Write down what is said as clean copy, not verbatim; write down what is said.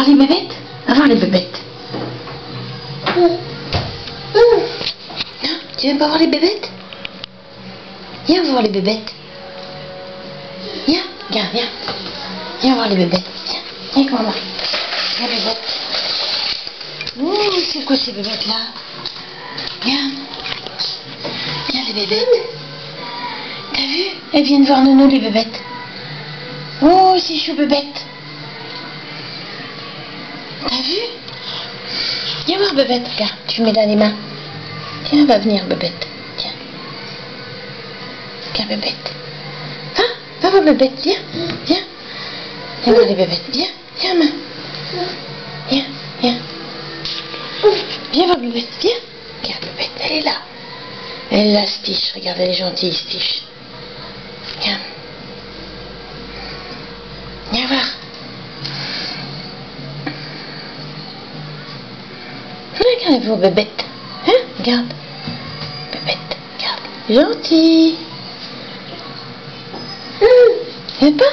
Les bébêtes. Va voir les bébêtes. Tu viens pas voir les bébêtes? Viens voir les bébêtes. Viens, viens, viens. Viens voir les bébêtes. Viens, viens avec maman. Viens, bébêtes. Ouh, c'est quoi ces bébêtes-là? Viens. Viens, les bébêtes. T'as vu? Elles viennent voir Nono, les bébêtes. Oh, c'est chou, bébête. T'as vu? Viens voir, bébête. Regarde, tu mets dans les mains. Tiens, va venir, bébête. Tiens. Viens, bébête. Va voir, bébête. Viens. Viens. Viens voir les bébêtes. Viens. Viens, main. Viens. Viens. Viens voir, bébête. Viens. Regarde, bébête. Elle est là. Elle est là, Stitch. Regarde, elle est gentille, Stitch. Viens. Viens voir. Regardez-vous, bébête. Hein? Regarde. Bébête, regarde. Gentil. Viens pas?